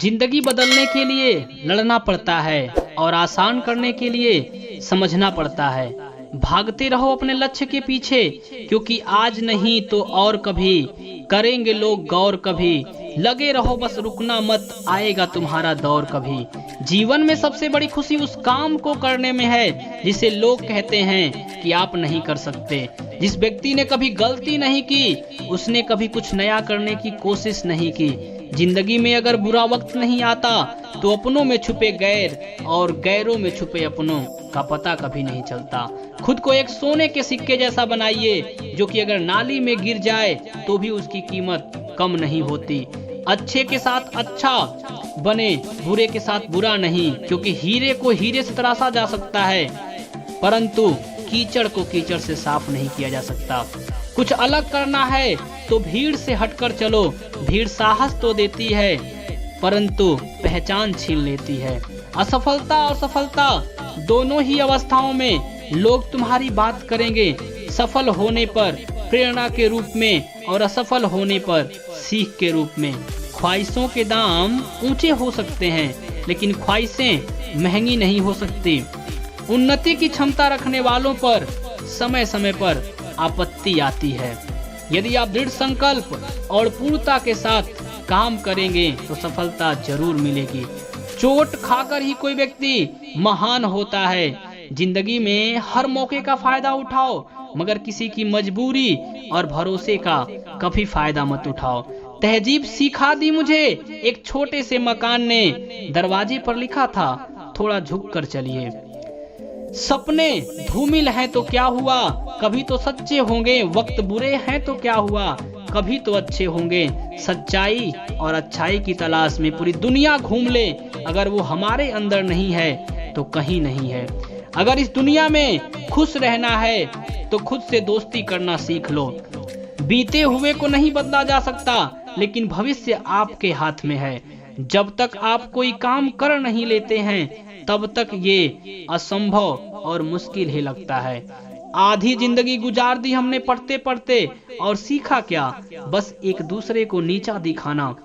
जिंदगी बदलने के लिए लड़ना पड़ता है और आसान करने के लिए समझना पड़ता है। भागते रहो अपने लक्ष्य के पीछे, क्योंकि आज नहीं तो और कभी करेंगे लोग गौर कभी। लगे रहो बस रुकना मत, आएगा तुम्हारा दौर कभी। जीवन में सबसे बड़ी खुशी उस काम को करने में है जिसे लोग कहते हैं कि आप नहीं कर सकते। जिस व्यक्ति ने कभी गलती नहीं की, उसने कभी कुछ नया करने की कोशिश नहीं की। जिंदगी में अगर बुरा वक्त नहीं आता तो अपनों में छुपे गैर और गैरों में छुपे अपनों का पता कभी नहीं चलता। खुद को एक सोने के सिक्के जैसा बनाइए, जो कि अगर नाली में गिर जाए तो भी उसकी कीमत कम नहीं होती। अच्छे के साथ अच्छा बने, बुरे के साथ बुरा नहीं, क्योंकि हीरे को हीरे से तराशा जा सकता है, परंतु कीचड़ को कीचड़ से साफ नहीं किया जा सकता। कुछ अलग करना है तो भीड़ से हटकर चलो। भीड़ साहस तो देती है, परंतु पहचान छीन लेती है। असफलता और सफलता दोनों ही अवस्थाओं में लोग तुम्हारी बात करेंगे। सफल होने पर प्रेरणा के रूप में और असफल होने पर सीख के रूप में। ख्वाहिशों के दाम ऊंचे हो सकते हैं, लेकिन ख्वाहिशें महंगी नहीं हो सकती। उन्नति की क्षमता रखने वालों पर समय समय पर आपत्ति आती है। यदि आप दृढ़ संकल्प और पूर्णता के साथ काम करेंगे तो सफलता जरूर मिलेगी। चोट खाकर ही कोई व्यक्ति महान होता है। जिंदगी में हर मौके का फायदा उठाओ, मगर किसी की मजबूरी और भरोसे का कभी फायदा मत उठाओ। तहजीब सिखा दी मुझे एक छोटे से मकान ने, दरवाजे पर लिखा था थोड़ा झुक कर चलिए। सपने धूमिल हैं तो क्या हुआ, कभी तो सच्चे होंगे। वक्त बुरे हैं तो क्या हुआ, कभी तो अच्छे होंगे। सच्चाई और अच्छाई की तलाश में पूरी दुनिया घूम ले, अगर वो हमारे अंदर नहीं है तो कहीं नहीं है। अगर इस दुनिया में खुश रहना है तो खुद से दोस्ती करना सीख लो। बीते हुए को नहीं बदला जा सकता, लेकिन भविष्य आपके हाथ में है। जब तक आप कोई काम कर नहीं लेते हैं तब तक ये असंभव और मुश्किल ही लगता है। आधी जिंदगी गुजार दी हमने पढ़ते पढ़ते, और सीखा क्या, बस एक दूसरे को नीचा दिखाना।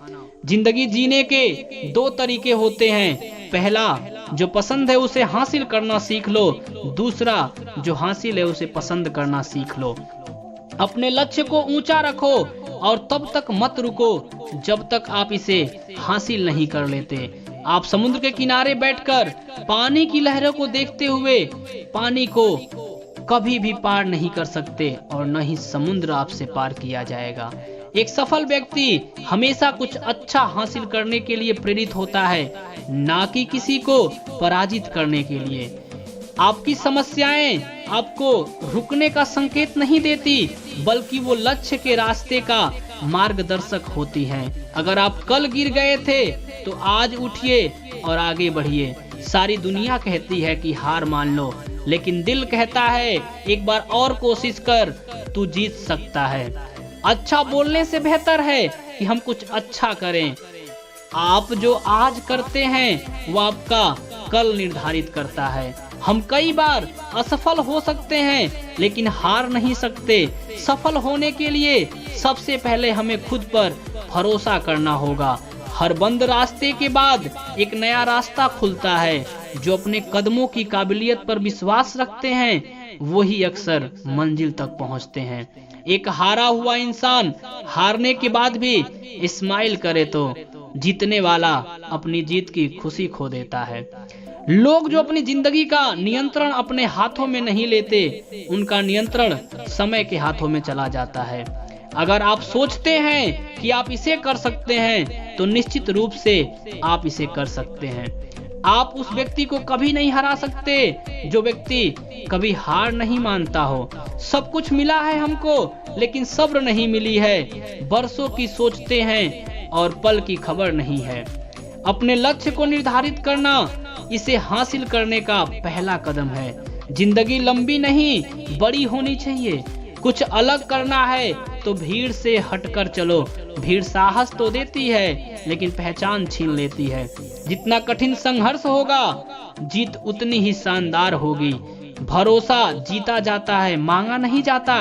जिंदगी जीने के दो तरीके होते हैं। पहला, जो पसंद है उसे हासिल करना सीख लो। दूसरा, जो हासिल है उसे पसंद करना सीख लो। अपने लक्ष्य को ऊंचा रखो और तब तक मत रुको जब तक आप इसे हासिल नहीं कर लेते। आप समुद्र के किनारे बैठकर पानी की लहरों को देखते हुए पानी को कभी भी पार नहीं कर सकते, और न ही समुद्र आपसे पार किया जाएगा। एक सफल व्यक्ति हमेशा कुछ अच्छा हासिल करने के लिए प्रेरित होता है, ना कि किसी को पराजित करने के लिए। आपकी समस्याएं आपको रुकने का संकेत नहीं देती, बल्कि वो लक्ष्य के रास्ते का मार्गदर्शक होती हैं। अगर आप कल गिर गए थे तो आज उठिए और आगे बढ़िए। सारी दुनिया कहती है कि हार मान लो, लेकिन दिल कहता है एक बार और कोशिश कर, तू जीत सकता है। अच्छा बोलने से बेहतर है कि हम कुछ अच्छा करें। आप जो आज करते हैं वो आपका कल निर्धारित करता है। हम कई बार असफल हो सकते हैं, लेकिन हार नहीं सकते। सफल होने के लिए सबसे पहले हमें खुद पर भरोसा करना होगा। हर बंद रास्ते के बाद एक नया रास्ता खुलता है। जो अपने कदमों की काबिलियत पर विश्वास रखते हैं वही अक्सर मंजिल तक पहुंचते हैं। एक हारा हुआ इंसान हारने के बाद भी स्माइल करे तो जीतने वाला अपनी जीत की खुशी खो देता है। लोग जो अपनी जिंदगी का नियंत्रण अपने हाथों में नहीं लेते, उनका नियंत्रण समय के हाथों में चला जाता है। अगर आप सोचते हैं कि आप इसे कर सकते हैं तो निश्चित रूप से आप इसे कर सकते हैं। आप उस व्यक्ति को कभी नहीं हरा सकते जो व्यक्ति कभी हार नहीं मानता हो। सब कुछ मिला है हमको, लेकिन सब्र नहीं मिली है। बरसों की सोचते हैं और पल की खबर नहीं है। अपने लक्ष्य को निर्धारित करना इसे हासिल करने का पहला कदम है। जिंदगी लंबी नहीं बड़ी होनी चाहिए। कुछ अलग करना है तो भीड़ से हटकर चलो। भीड़ साहस तो देती है, लेकिन पहचान छीन लेती है। जितना कठिन संघर्ष होगा, जीत उतनी ही शानदार होगी। भरोसा जीता जाता है, मांगा नहीं जाता।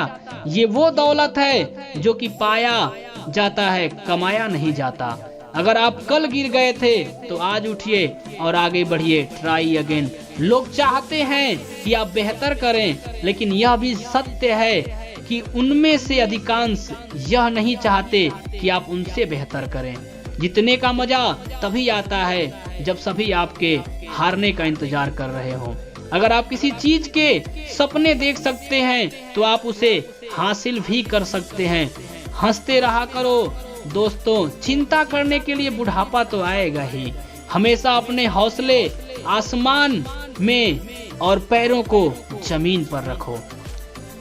ये वो दौलत है जो कि पाया जाता है, कमाया नहीं जाता। अगर आप कल गिर गए थे तो आज उठिए और आगे बढ़िए, ट्राई अगेन। लोग चाहते हैं कि आप बेहतर करें, लेकिन यह भी सत्य है कि उनमें से अधिकांश यह नहीं चाहते कि आप उनसे बेहतर करें। जीतने का मजा तभी आता है जब सभी आपके हारने का इंतजार कर रहे हों। अगर आप किसी चीज के सपने देख सकते हैं तो आप उसे हासिल भी कर सकते हैं। हंसते रहा करो दोस्तों, चिंता करने के लिए बुढ़ापा तो आएगा ही। हमेशा अपने हौसले आसमान में और पैरों को जमीन पर रखो।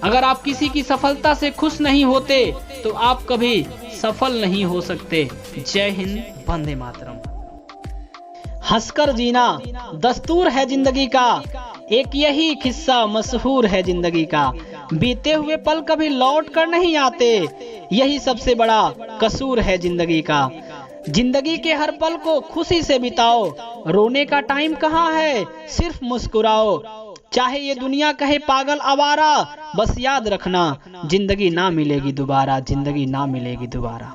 अगर आप किसी की सफलता से खुश नहीं होते तो आप कभी सफल नहीं हो सकते। जय हिंद, वंदे मातरम। हंसकर जीना दस्तूर है जिंदगी का, एक यही किस्सा मशहूर है जिंदगी का। बीते हुए पल कभी लौट कर नहीं आते, यही सबसे बड़ा कसूर है जिंदगी का। जिंदगी के हर पल को खुशी से बिताओ, रोने का टाइम कहाँ है, सिर्फ मुस्कुराओ। चाहे ये दुनिया कहे पागल आवारा, बस याद रखना जिंदगी ना मिलेगी दोबारा, जिंदगी ना मिलेगी दोबारा।